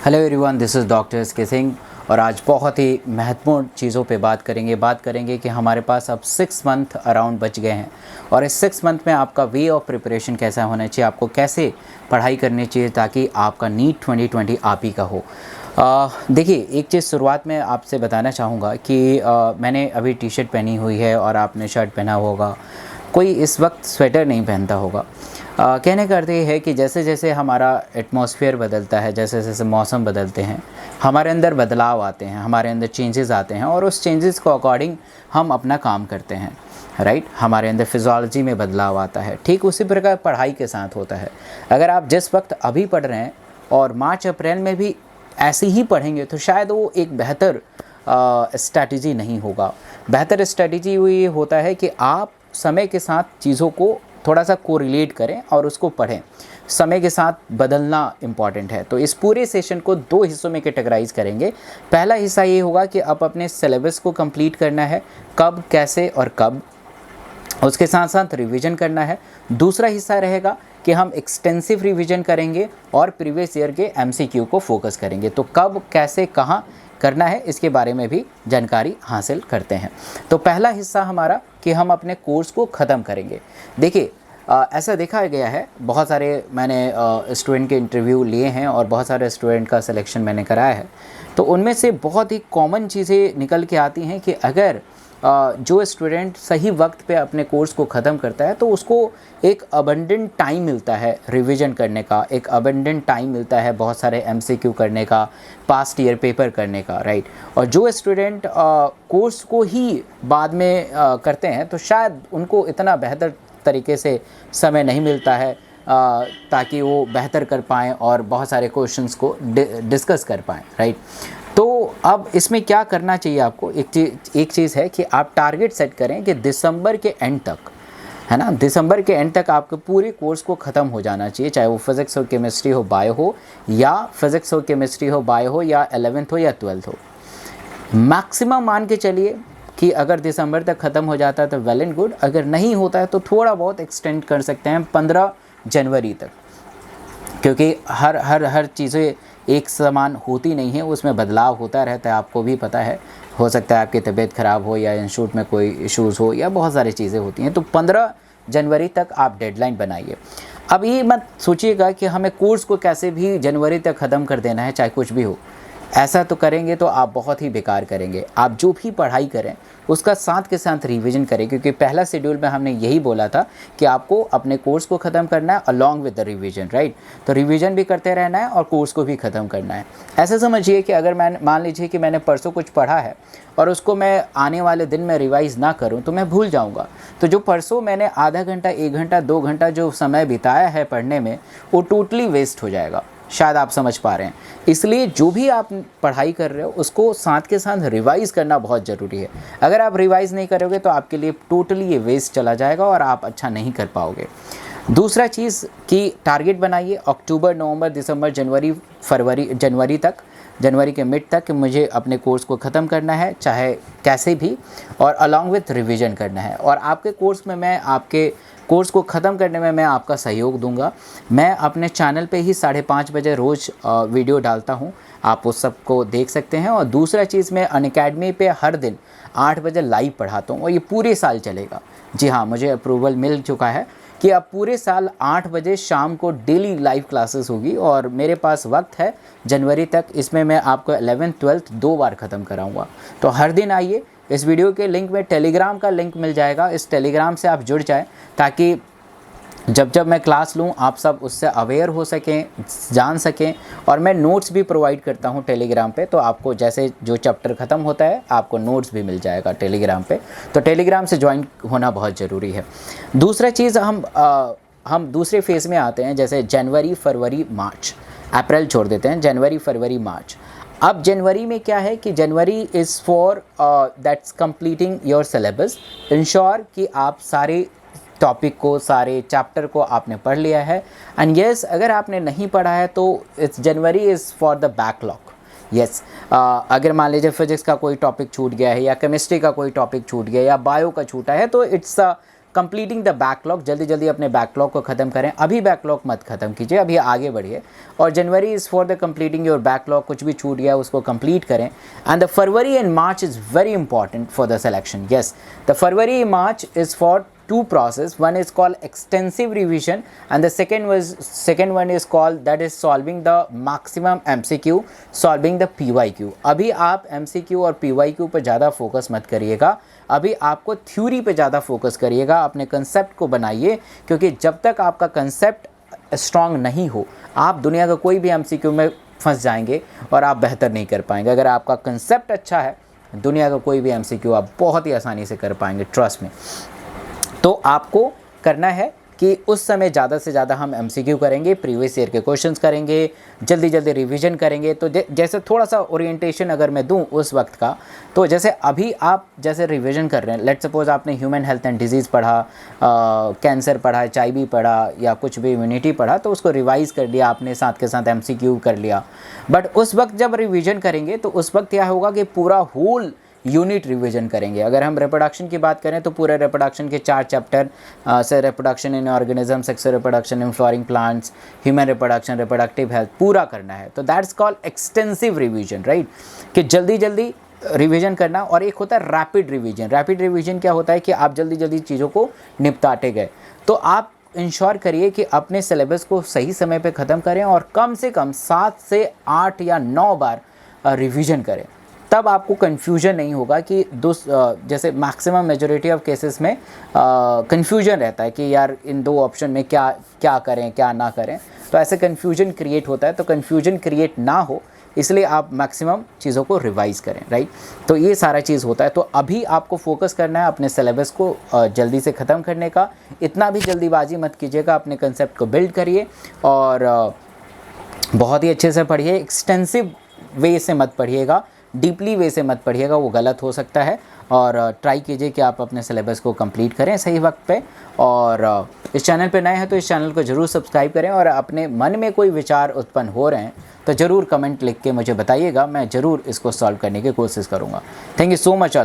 Hello everyone, this is doctor S के सिंह और आज बहुत ही महत्वपूर्ण चीज़ों पे बात करेंगे कि हमारे पास अब 6 मंथ अराउंड बच गए हैं और इस 6 मंथ में आपका वे ऑफ प्रिपरेशन कैसा होना चाहिए, आपको कैसे पढ़ाई करनी चाहिए ताकि आपका नीट 2020 आप ही का हो। देखिए, एक चीज़ शुरुआत में आपसे बताना चाहूँगा कि मैंने अभी टी शर्ट पहनी हुई है और आपने शर्ट पहना होगा, कोई इस वक्त स्वेटर नहीं पहनता होगा। कहने का अर्थ ये है कि जैसे जैसे हमारा एटमॉस्फेयर बदलता है, जैसे जैसे मौसम बदलते हैं, हमारे अंदर बदलाव आते हैं, हमारे अंदर चेंजेस आते हैं और उस चेंजेस को अकॉर्डिंग हम अपना काम करते हैं, राइट। हमारे अंदर फिजियोलॉजी में बदलाव आता है। ठीक उसी प्रकार पढ़ाई के साथ होता है। अगर आप जिस वक्त अभी पढ़ रहे हैं और मार्च अप्रैल में भी ऐसे ही पढ़ेंगे तो शायद वो एक बेहतर स्ट्रैटेजी नहीं होगा। बेहतर स्ट्रैटेजी ये होता है कि आप समय के साथ चीज़ों को थोड़ा सा कोरिलेट करें और उसको पढ़ें। समय के साथ बदलना इम्पॉर्टेंट है। तो इस पूरे सेशन को 2 हिस्सों में कैटेगराइज करेंगे। पहला हिस्सा ये होगा कि आप अपने सिलेबस को कंप्लीट करना है, कब, कैसे और कब, उसके साथ साथ रिवीजन करना है। दूसरा हिस्सा रहेगा कि हम एक्सटेंसिव रिवीजन करेंगे और प्रीवियस ईयर के एमसीक्यू को फोकस करेंगे। तो कब, कैसे, कहाँ करना है इसके बारे में भी जानकारी हासिल करते हैं। तो पहला हिस्सा हमारा कि हम अपने कोर्स को ख़त्म करेंगे। देखिए, ऐसा देखा गया है, बहुत सारे मैंने स्टूडेंट के इंटरव्यू लिए हैं और बहुत सारे स्टूडेंट का सिलेक्शन मैंने कराया है। तो उनमें से बहुत ही कॉमन चीज़ें निकल के आती हैं कि अगर जो स्टूडेंट सही वक्त पे अपने कोर्स को ख़त्म करता है तो उसको एक अबंडेंट टाइम मिलता है रिवीजन करने का, एक अबंडेंट टाइम मिलता है बहुत सारे एमसीक्यू करने का, पास्ट ईयर पेपर करने का, राइट। और जो स्टूडेंट कोर्स को ही बाद में करते हैं तो शायद उनको इतना बेहतर तरीके से समय नहीं मिलता है ताकि वो बेहतर कर पाएँ और बहुत सारे क्वेश्चंस को डिस्कस कर पाएँ, राइट। तो अब इसमें क्या करना चाहिए आपको, एक चीज़ है कि आप टारगेट सेट करें कि दिसंबर के एंड तक, है ना, दिसंबर के एंड तक आपके पूरे कोर्स को ख़त्म हो जाना चाहिए, चाहे वो फिज़िक्स हो, केमिस्ट्री हो, बायो हो, या फिज़िक्स हो, केमिस्ट्री हो, बायो हो, या 11th हो या 12th हो। मैक्सिमम मान के चलिए कि अगर दिसंबर तक ख़त्म हो जाता है तो वेल एंड गुड, अगर नहीं होता है तो थोड़ा बहुत एक्सटेंड कर सकते हैं 15 जनवरी तक, क्योंकि हर चीज़ें एक समान होती नहीं है, उसमें बदलाव होता रहता है, आपको भी पता है। हो सकता है आपकी तबीयत ख़राब हो या इंस्टीट्यूट में कोई इश्यूज़ हो या बहुत सारी चीज़ें होती हैं। तो 15 जनवरी तक आप डेडलाइन बनाइए। अब ये मत सोचिएगा कि हमें कोर्स को कैसे भी जनवरी तक ख़त्म कर देना है, चाहे कुछ भी हो। ऐसा तो करेंगे तो आप बहुत ही बेकार करेंगे। आप जो भी पढ़ाई करें उसका साथ के साथ रिवीजन करें, क्योंकि पहला शेड्यूल में हमने यही बोला था कि आपको अपने कोर्स को ख़त्म करना है along with the revision, right. तो रिवीजन भी करते रहना है और कोर्स को भी ख़त्म करना है। ऐसा समझिए कि अगर मैं मान लीजिए कि मैंने परसों कुछ पढ़ा है और उसको मैं आने वाले दिन में रिवाइज़ ना करूं तो मैं भूल जाऊंगा। तो जो परसों मैंने आधा घंटा, 1 घंटा, 2 घंटा जो समय बिताया है पढ़ने में, वो टोटली वेस्ट हो जाएगा। शायद आप समझ पा रहे हैं। इसलिए जो भी आप पढ़ाई कर रहे हो उसको साथ के साथ रिवाइज़ करना बहुत ज़रूरी है। अगर आप रिवाइज़ नहीं करोगे तो आपके लिए टोटली ये वेस्ट चला जाएगा और आप अच्छा नहीं कर पाओगे। दूसरा चीज़ कि टारगेट बनाइए अक्टूबर, नवंबर, दिसंबर, जनवरी, फरवरी, जनवरी के मिड तक मुझे अपने कोर्स को ख़त्म करना है, चाहे कैसे भी, और अलॉन्ग विथ रिवीजन करना है। और आपके कोर्स में मैं आपके कोर्स को ख़त्म करने में मैं आपका सहयोग दूंगा। मैं अपने चैनल पे ही 5:30 बजे रोज़ वीडियो डालता हूं, आप उस सब को देख सकते हैं। और दूसरा चीज़, मैं अनअकैडमी पे हर दिन 8 बजे लाइव पढ़ाता हूं और ये पूरे साल चलेगा। जी हाँ, मुझे अप्रूवल मिल चुका है कि अब पूरे साल 8 बजे शाम को डेली लाइव क्लासेस होगी और मेरे पास वक्त है जनवरी तक। इसमें मैं आपको 11th 12th 2 बार ख़त्म कराऊंगा। तो हर दिन आइए। इस वीडियो के लिंक में टेलीग्राम का लिंक मिल जाएगा, इस टेलीग्राम से आप जुड़ जाएं ताकि जब मैं क्लास लूँ आप सब उससे अवेयर हो सकें, जान सकें। और मैं नोट्स भी प्रोवाइड करता हूँ टेलीग्राम पे, तो आपको जैसे जो चैप्टर ख़त्म होता है आपको नोट्स भी मिल जाएगा टेलीग्राम पे। तो टेलीग्राम से ज्वाइन होना बहुत ज़रूरी है। दूसरा चीज़, हम दूसरे फेज़ में आते हैं, जैसे जनवरी, फरवरी, मार्च। अप्रैल छोड़ देते हैं, जनवरी, फरवरी, मार्च। अब जनवरी में क्या है कि जनवरी is for that's completing your syllabus. Ensure कि आप सारे टॉपिक को, सारे चैप्टर को आपने पढ़ लिया है। एंड यस, अगर आपने नहीं पढ़ा है तो it's January is for the backlog. Yes, अगर मान लीजिए फिजिक्स का कोई टॉपिक छूट गया है या केमिस्ट्री का कोई टॉपिक छूट गया या बायो का छूटा है तो it's a completing the backlog, जल्दी जल्दी अपने बैकलॉग को ख़त्म करें। अभी बैकलॉग मत ख़त्म कीजिए, अभी आगे बढ़िए। और जनवरी is for the completing your backlog, कुछ भी छूट गया उसको कंप्लीट करें। And the February and March is very important for the selection. Yes, the February March is for two process. One is called extensive revision and the second one is called that is solving the maximum MCQ, solving the PYQ. अभी आप MCQ और PYQ पे ज़्यादा focus मत करिएगा, अभी आपको theory पे ज़्यादा फोकस करिएगा, अपने कंसेप्ट को बनाइए, क्योंकि जब तक आपका कंसेप्ट स्ट्रांग नहीं हो आप दुनिया का कोई भी MCQ में फंस जाएंगे और आप बेहतर नहीं कर पाएंगे। अगर आपका कंसेप्ट अच्छा है दुनिया का कोई भी MCQ आप बहुत ही आसानी से कर पाएंगे, ट्रस्ट में। तो आपको करना है कि उस समय ज़्यादा से ज़्यादा हम MCQ करेंगे, प्रीवियस ईयर के क्वेश्चंस करेंगे, जल्दी जल्दी रिवीजन करेंगे। तो जैसे थोड़ा सा ओरिएंटेशन अगर मैं दूं उस वक्त का, तो जैसे अभी आप जैसे रिवीजन कर रहे हैं, लेट्स सपोज आपने ह्यूमन हेल्थ एंड डिजीज़ पढ़ा, कैंसर पढ़ा, HIV पढ़ा या कुछ भी इम्यूनिटी पढ़ा, तो उसको रिवाइज़ कर लिया आपने, साथ के साथ MCQ कर लिया। बट उस वक्त जब रिवीजन करेंगे तो उस वक्त क्या होगा कि पूरा होल यूनिट रिवीजन करेंगे। अगर हम रिप्रोडक्शन की बात करें तो पूरे रिप्रोडक्शन के 4 चैप्टर से reproduction in organism, sexual reproduction in flooring plants, human reproduction, reproductive health पूरा करना है। तो that's called extensive revision, right, कि जल्दी जल्दी रिवीजन करना। और एक होता है रैपिड रिवीजन। रैपिड रिवीजन क्या होता है कि आप जल्दी जल्दी चीज़ों को निपटाते गए। तो आप इंश्योर करिए कि अपने सिलेबस को सही समय पे ख़त्म करें और कम से कम 7 से 8 या 9 बार रिवीजन करें, तब आपको कन्फ्यूजन नहीं होगा कि जैसे मैक्सिमम मेजॉरिटी ऑफ केसेस में कन्फ्यूजन रहता है कि यार इन 2 ऑप्शन में क्या क्या करें क्या ना करें, तो ऐसे कन्फ्यूजन क्रिएट होता है। तो कन्फ्यूजन क्रिएट ना हो इसलिए आप मैक्सिमम चीज़ों को रिवाइज़ करें, राइट। तो ये सारा चीज़ होता है। तो अभी आपको फोकस करना है अपने सिलेबस को जल्दी से ख़त्म करने का। इतना भी जल्दीबाजी मत कीजिएगा, अपने कंसेप्ट को बिल्ड करिए और बहुत ही अच्छे से पढ़िए। एक्सटेंसिव वे से मत पढ़िएगा, डीपली वे से मत पढ़िएगा, वो गलत हो सकता है। और ट्राई कीजिए कि आप अपने सिलेबस को कंप्लीट करें सही वक्त पे। और इस चैनल पे नए हैं तो इस चैनल को ज़रूर सब्सक्राइब करें। और अपने मन में कोई विचार उत्पन्न हो रहे हैं तो ज़रूर कमेंट लिख के मुझे बताइएगा, मैं ज़रूर इसको सॉल्व करने की कोशिश करूँगा। Thank you so much all.